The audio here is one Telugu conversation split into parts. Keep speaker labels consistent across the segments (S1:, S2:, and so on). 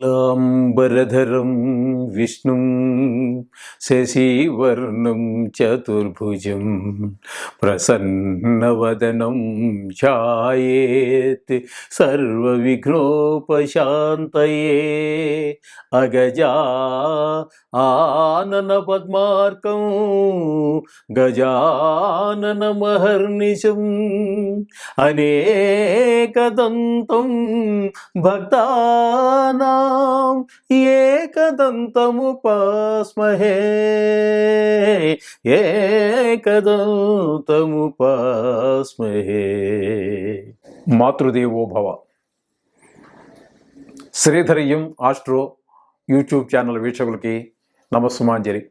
S1: లాంబరధరం విష్ణుం శశివర్ణం చతుర్భుజం ప్రసన్నవదనం ఛాయేత్ సర్వవిఘ్నోపశాంతయే అగజా ఆనన పద్మార్కం గజాననమహర్నిశం అనేకదంతం భక్తానాం ఏకదంతముపాస్మహే ఏకదంతముపాస్మహే. మాతృదేవో భవ. శ్రీధరియం ఆస్ట్రో యూట్యూబ్ ఛానల్ వీక్షకులకి నమస్సుమాంజలి.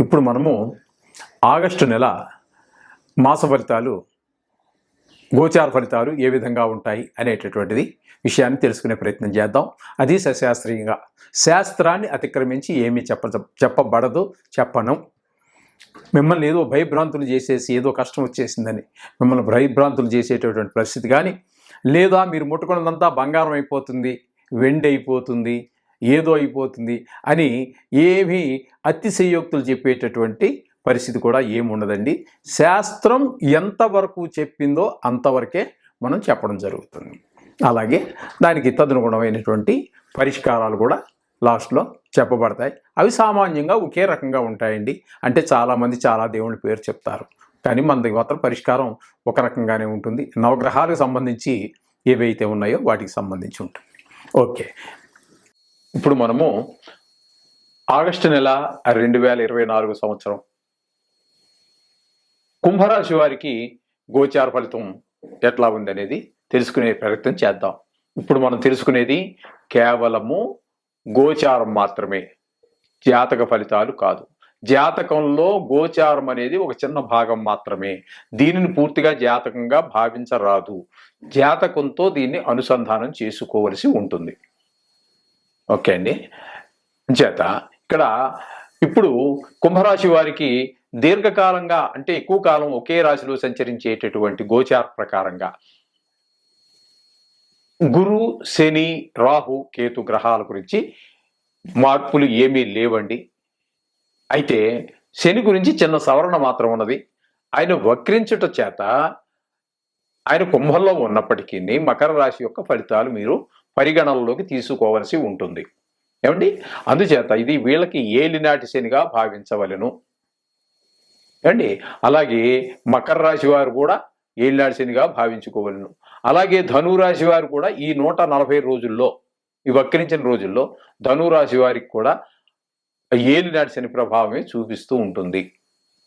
S1: ఇప్పుడు మనము ఆగస్టు నెల మాస ఫలితాలు, గోచార ఫలితాలు ఏ విధంగా ఉంటాయి అనేటటువంటిది విషయాన్ని తెలుసుకునే ప్రయత్నం చేద్దాం. అది సశాస్త్రీయంగా, శాస్త్రాన్ని అతిక్రమించి ఏమీ చెప్పబడదు, చెప్పను. మిమ్మల్ని ఏదో భయభ్రాంతులు చేసేసి ఏదో కష్టం వచ్చేసిందని మిమ్మల్ని భయభ్రాంతులు చేసేటటువంటి పరిస్థితి కానీ, లేదా మీరు ముట్టుకున్నదంతా బంగారం అయిపోతుంది, వెండి అయిపోతుంది, ఏదో అయిపోతుంది అని ఏమీ అతిశయోక్తులు చెప్పేటటువంటి పరిస్థితి కూడా ఏముండదండి. శాస్త్రం ఎంతవరకు చెప్పిందో అంతవరకే మనం చెప్పడం జరుగుతుంది. అలాగే దానికి తదనుగుణమైనటువంటి పరిష్కారాలు కూడా లాస్ట్లో చెప్పబడతాయి. అవి సామాన్యంగా ఒకే రకంగా ఉంటాయండి. అంటే చాలామంది చాలా దేవుళ్ళ పేరు చెప్తారు, కానీ మన మాత్రం పరిష్కారం ఒక రకంగానే ఉంటుంది. నవగ్రహాలకు సంబంధించి ఏవైతే ఉన్నాయో వాటికి సంబంధించి ఉంటుంది. ఓకే, ఇప్పుడు మనము ఆగస్టు నెల 2024 సంవత్సరం కుంభరాశి వారికి గోచార ఫలితం ఎట్లా ఉందనేది తెలుసుకునే ప్రయత్నం చేద్దాం. ఇప్పుడు మనం తెలుసుకునేది కేవలము గోచారం మాత్రమే, జాతక ఫలితాలు కాదు. జాతకంలో గోచారం అనేది ఒక చిన్న భాగం మాత్రమే. దీనిని పూర్తిగా జాతకంగా భావించరాదు. జాతకంతో దీన్ని అనుసంధానం చేసుకోవలసి ఉంటుంది. ఓకే అండి. చేత ఇక్కడ ఇప్పుడు కుంభరాశి వారికి దీర్ఘకాలంగా, అంటే ఎక్కువ కాలం ఒకే రాశిలో సంచరించేటటువంటి గోచార ప్రకారంగా గురు, శని, రాహు, కేతు గ్రహాల గురించి మార్పులు ఏమీ లేవండి. అయితే శని గురించి చిన్న సవరణ మాత్రం ఉన్నది. ఆయన వక్రించుట చేత ఆయన కుంభంలో ఉన్నప్పటికీ మకర రాశి యొక్క ఫలితాలు మీరు పరిగణనలోకి తీసుకోవలసి ఉంటుంది. ఏమండి, అందుచేత ఇది వీళ్ళకి ఏలినాటి శనిగా భావించవలెను. ఏమండి, అలాగే మకర రాశి వారు కూడా ఏలినాటి శనిగా భావించుకోవలను. అలాగే ధనురాశి వారు కూడా ఈ 140 రోజుల్లో, ఈ వక్రించిన రోజుల్లో ధనురాశి వారికి కూడా ఏలినాటి శని ప్రభావమే చూపిస్తూ ఉంటుంది.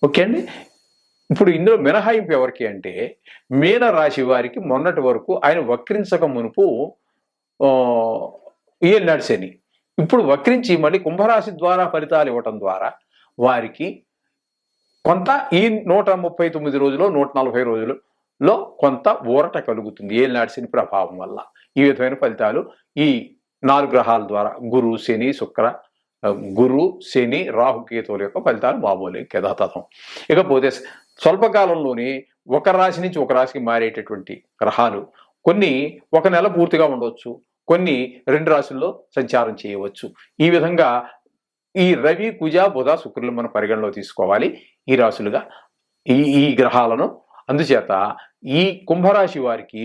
S1: ఓకే అండి. ఇప్పుడు ఇందులో మినహాయింపు ఎవరికి అంటే మీన రాశి వారికి మొన్నటి వరకు ఆయన వక్రించక మునుపు ఏలినాటి శని, ఇప్పుడు వక్రించి మళ్ళీ కుంభరాశి ద్వారా ఫలితాలు ఇవ్వటం ద్వారా వారికి కొంత ఈ 139 రోజులు 140 రోజులలో కొంత ఊరట కలుగుతుంది ఏలినాటి శని ప్రభావం వల్ల. ఈ విధమైన ఫలితాలు ఈ 4 గ్రహాల ద్వారా గురు, శని, గురు, శని, రాహుకేతువుల యొక్క ఫలితాలు మామూలు యథాతథం. ఇకపోతే స్వల్పకాలంలోనే ఒక రాశి నుంచి ఒక రాశికి మారేటటువంటి గ్రహాలు కొన్ని ఒక నెల పూర్తిగా ఉండవచ్చు, కొన్ని 2 రాశుల్లో సంచారం చేయవచ్చు. ఈ విధంగా ఈ రవి, కుజ, బుధ, శుక్రులు మనం పరిగణలో తీసుకోవాలి ఈ రాశులుగా ఈ గ్రహాలను. అందుచేత ఈ కుంభరాశి వారికి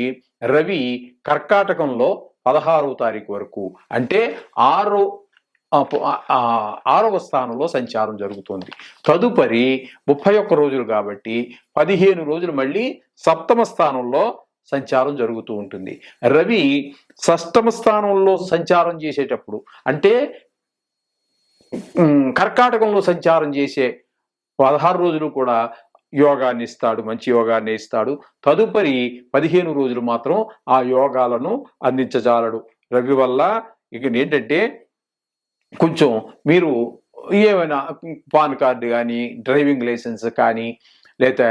S1: రవి కర్కాటకంలో 16వ తారీఖు వరకు, అంటే 6వ స్థానంలో సంచారం జరుగుతుంది. తదుపరి 31 రోజులు కాబట్టి 15 రోజులు మళ్ళీ 7వ స్థానంలో సంచారం జరుగుతూ ఉంటుంది. రవి 6వ స్థానంలో సంచారం చేసేటప్పుడు, అంటే కర్కాటకంలో సంచారం చేసే 16 రోజులు కూడా యోగాన్ని ఇస్తాడు, మంచి యోగాన్ని ఇస్తాడు. తదుపరి 15 రోజులు మాత్రం ఆ యోగాలను అందించజాలడు రవి వల్ల. ఇక ఏంటంటే కొంచెం మీరు ఏమైనా పాన్ కార్డు కానీ, డ్రైవింగ్ లైసెన్స్ కానీ, లేదా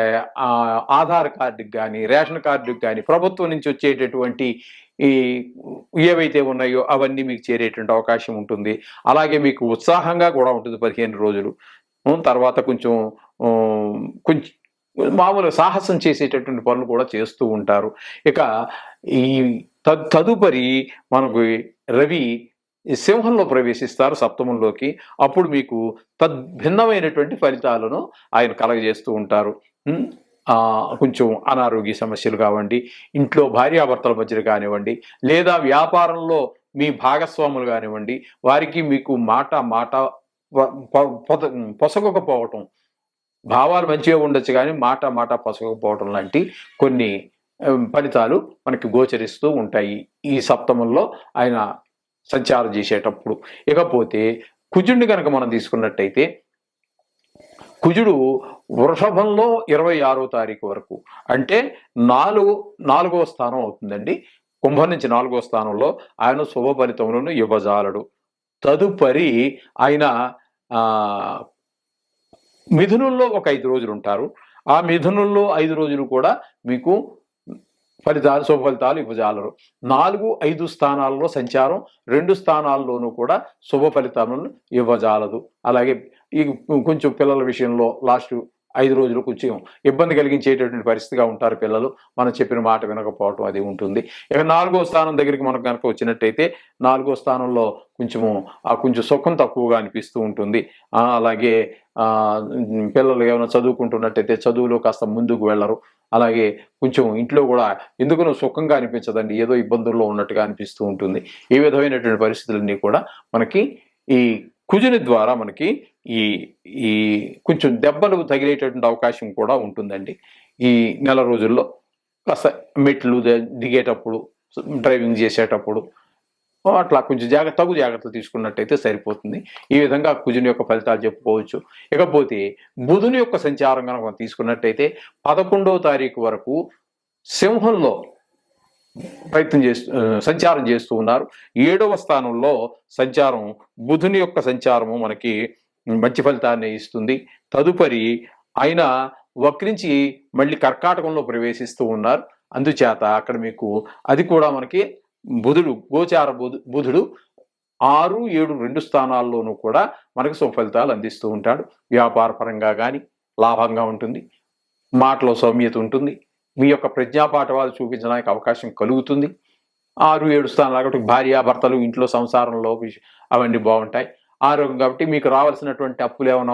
S1: ఆధార్ కార్డుకి కానీ, రేషన్ కార్డుకి కానీ, ప్రభుత్వం నుంచి వచ్చేటటువంటి ఈ ఏవైతే ఉన్నాయో అవన్నీ మీకు చేరేటువంటి అవకాశం ఉంటుంది. అలాగే మీకు ఉత్సాహంగా కూడా ఉంటుంది 15 రోజులు. తర్వాత కొంచెం మామూలు సాహసం చేసేటటువంటి పనులు కూడా చేస్తూ ఉంటారు. ఇక ఈ తదుపరి మనకు రవి ఈ సింహంలో ప్రవేశిస్తారు సప్తమంలోకి. అప్పుడు మీకు తద్భిన్నమైనటువంటి ఫలితాలను ఆయన కలగజేస్తూ ఉంటారు. కొంచెం అనారోగ్య సమస్యలు కావండి, ఇంట్లో భార్యాభర్తల మధ్యన కానివ్వండి, లేదా వ్యాపారంలో మీ భాగస్వాములు కానివ్వండి, వారికి మీకు మాట మాట పొసగకపోవటం, భావాలు మంచిగా ఉండొచ్చు కానీ మాట మాట పొసగకపోవటం లాంటి కొన్ని ఫలితాలు మనకి గోచరిస్తూ ఉంటాయి ఈ సప్తమంలో ఆయన సంచారం చేసేటప్పుడు. ఇకపోతే కుజుడిని కనుక మనం తీసుకున్నట్టయితే, కుజుడు వృషభంలో 26వ తారీఖు వరకు, అంటే నాలుగవ స్థానం అవుతుందండి. కుంభం నుంచి 4వ స్థానంలో ఆయన శుభ ఫలితములను ఇవ్వజాలడు. తదుపరి ఆయన మిథునంలో ఒక 5 రోజులు ఉంటారు. ఆ మిథునంలో 5 రోజులు కూడా మీకు శుభ ఫలితాలు ఇవ్వజాలరు. 4, 5 స్థానాల్లో సంచారం, 2 స్థానాల్లోనూ కూడా శుభ ఫలితాలను ఇవ్వజాలదు. అలాగే ఈ కొంచెం పిల్లల విషయంలో లాస్ట్ 5 రోజులు కొంచెం ఇబ్బంది కలిగించేటటువంటి పరిస్థితిగా ఉంటారు పిల్లలు, మనం చెప్పిన మాట వినకపోవటం అది ఉంటుంది. ఇక 4వ స్థానం దగ్గరికి మనకు కనుక వచ్చినట్టయితే, 4వ స్థానంలో కొంచెం సుఖం తక్కువగా అనిపిస్తూ ఉంటుంది. అలాగే పిల్లలు ఏమైనా చదువుకుంటున్నట్టయితే చదువులో కాస్త ముందుకు వెళ్ళరు. అలాగే కొంచెం ఇంట్లో కూడా ఎందుకనో సుఖంగా అనిపించదండి, ఏదో ఇబ్బందుల్లో ఉన్నట్టుగా అనిపిస్తూ ఉంటుంది. ఈ విధమైనటువంటి పరిస్థితులన్నీ కూడా మనకి ఈ కుజుని ద్వారా మనకి ఈ కొంచెం దెబ్బలు తగిలేటటువంటి అవకాశం కూడా ఉంటుందండి. ఈ నెల రోజుల్లో కాస్త మెట్లు దిగేటప్పుడు, డ్రైవింగ్ చేసేటప్పుడు అట్లా కొంచెం తగు జాగ్రత్తలు తీసుకున్నట్టయితే సరిపోతుంది. ఈ విధంగా కుజుని యొక్క ఫలితాలు చెప్పుకోవచ్చు. ఇకపోతే బుధుని యొక్క సంచారం కనుక తీసుకున్నట్టయితే 11వ తారీఖు వరకు సింహంలో సంచారం చేస్తూ ఉన్నారు. 7వ స్థానంలో సంచారం, బుధుని యొక్క సంచారము మనకి మంచి ఫలితాన్ని ఇస్తుంది. తదుపరి ఆయన వక్రించి మళ్ళీ కర్కాటకంలో ప్రవేశిస్తూ ఉన్నారు. అందుచేత అక్కడ మీకు అది కూడా మనకి బుధుడు 6, 7, 2 స్థానాల్లోనూ కూడా మనకు సుఫలితాలు అందిస్తూ ఉంటాడు. వ్యాపార పరంగా కానీ లాభంగా ఉంటుంది, మాటలో సౌమ్యత ఉంటుంది, మీ యొక్క ప్రజ్ఞాపాఠవాలు చూపించడానికి అవకాశం కలుగుతుంది. 6, 7 స్థానాలు కాబట్టి భార్యాభర్తలు ఇంట్లో సంసారంలో అవన్నీ బాగుంటాయి. ఆరోగ్యం కాబట్టి మీకు రావాల్సినటువంటి అప్పులు ఏమైనా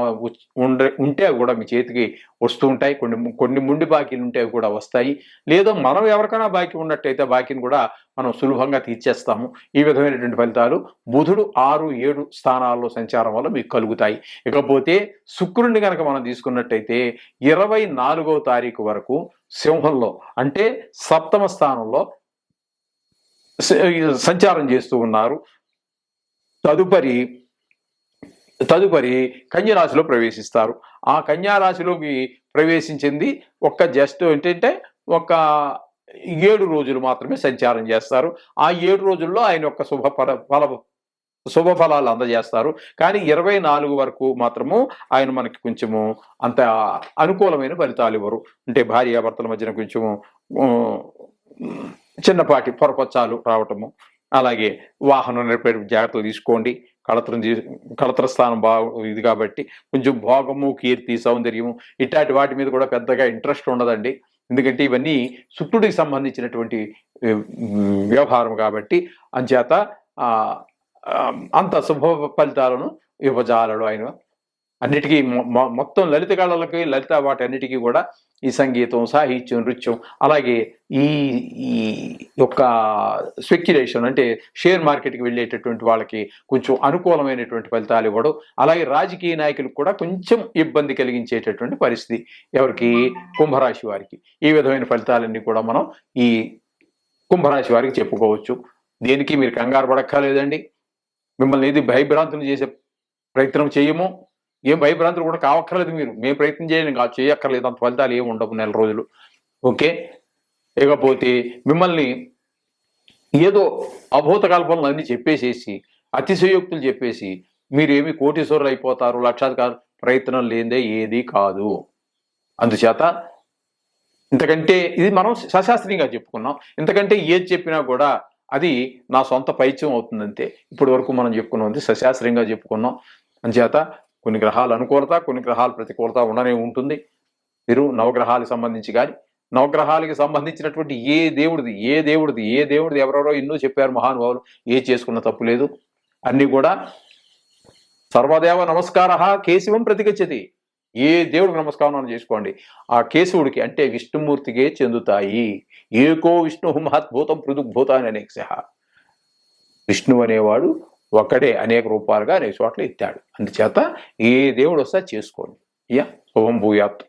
S1: ఉంటే కూడా మీ చేతికి వస్తూ ఉంటాయి. కొన్ని ముండి బాకీలు ఉంటే కూడా వస్తాయి. లేదా మనం ఎవరికైనా బాకీ ఉన్నట్టయితే బాకీని కూడా మనం సులభంగా తీర్చేస్తాము. ఈ విధమైనటువంటి ఫలితాలు బుధుడు 6, 7 స్థానాల్లో సంచారం వల్ల మీకు కలుగుతాయి. ఇకపోతే శుక్రుడిని కనుక మనం తీసుకున్నట్టయితే 24వ తారీఖు వరకు సింహంలో, అంటే సప్తమ స్థానంలో సంచారం చేస్తూ ఉన్నారు. తదుపరి కన్యరాశిలో ప్రవేశిస్తారు. ఆ కన్యారాశిలోకి ప్రవేశించింది జస్ట్ ఏంటంటే 7 రోజులు మాత్రమే సంచారం చేస్తారు. ఆ 7 రోజుల్లో ఆయన యొక్క శుభ ఫలాలు అందజేస్తారు. కానీ 24 వరకు మాత్రము ఆయన మనకి కొంచెము అంత అనుకూలమైన ఫలితాలు ఇవ్వరు. అంటే భార్యాభర్తల మధ్యన కొంచెము చిన్నపాటి పొరపచ్చాలు రావటము, అలాగే వాహనం నడిపే జాగ్రత్తలు తీసుకోండి. కళత్ర స్థానం ఇది కాబట్టి కొంచెం భోగము, కీర్తి, సౌందర్యము ఇట్లాంటి వాటి మీద కూడా పెద్దగా ఇంట్రెస్ట్ ఉండదండి. ఎందుకంటే ఇవన్నీ శుక్రుడికి సంబంధించినటువంటి వ్యవహారం కాబట్టి అంచేత అంత శుభ ఫలితాలను ఇవ్వజాలడు ఆయన. అన్నిటికీ మొత్తం లలిత కళలకి, లలిత వాటి అన్నిటికీ కూడా ఈ సంగీతం, సాహిత్యం, నృత్యం, అలాగే ఈ యొక్క స్పెక్యులేషన్ అంటే షేర్ మార్కెట్కి వెళ్ళేటటువంటి వాళ్ళకి కొంచెం అనుకూలమైనటువంటి ఫలితాలు ఇవ్వడం, అలాగే రాజకీయ నాయకులకు కూడా కొంచెం ఇబ్బంది కలిగించేటటువంటి పరిస్థితి ఎవరికి, కుంభరాశి వారికి. ఈ విధమైన ఫలితాలన్నీ కూడా మనం ఈ కుంభరాశి వారికి చెప్పుకోవచ్చు. దేనికి మీరు కంగారు పడక్కర్లేదండి. మిమ్మల్ని ఏది భయభ్రాంతులు చేసే ప్రయత్నం చేయము. ఏం భయభ్రాంతులు కూడా కావక్కర్లేదు. మేము ప్రయత్నం చేయక్కర్లేదు. అంత ఫలితాలు ఏమి ఉండవు నెల రోజులు. ఓకే. ఇకపోతే మిమ్మల్ని ఏదో అభూత కల్పనలు అన్ని చెప్పేసేసి, అతిశయోక్తులు చెప్పేసి మీరేమి కోటీశ్వరులు అయిపోతారు, లక్షాధికారు, ప్రయత్నం లేదే ఏది కాదు. అందుచేత ఇంతకంటే ఇది మనం సశాస్త్రీయంగా చెప్పుకున్నాం. ఇంతకంటే ఏది చెప్పినా కూడా అది నా సొంత పైత్యం అవుతుందంతే. ఇప్పటి వరకు మనం చెప్పుకున్నది సశాస్త్రీయంగా చెప్పుకున్నాం. అందుచేత కొన్ని గ్రహాలు అనుకూలత, కొన్ని గ్రహాలు ప్రతికూలత ఉండనే ఉంటుంది. మీరు నవగ్రహాలకు సంబంధించి కానీ, నవగ్రహాలకి సంబంధించినటువంటి ఏ దేవుడిది ఎవరెవరో ఎన్నో చెప్పారు మహానుభావులు, చేసుకున్న తప్పు లేదు. అన్నీ కూడా సర్వదేవ నమస్కార కేశవం ప్రతిగచ్చతి. ఏ దేవుడికి నమస్కారం చేసుకోండి, ఆ కేశవుడికి అంటే విష్ణుమూర్తికే చెందుతాయి. ఏకో విష్ణు మహద్భూతం పృథుగ్భూతాన్ని అనేక. విష్ణువు అనేవాడు ఒక్కడే అనేక రూపాలుగా అనేక చోట్ల ఎత్తాడు. అందుచేత ఏ దేవుడు వస్తా చేసుకోండి. శుభం భూయాత్.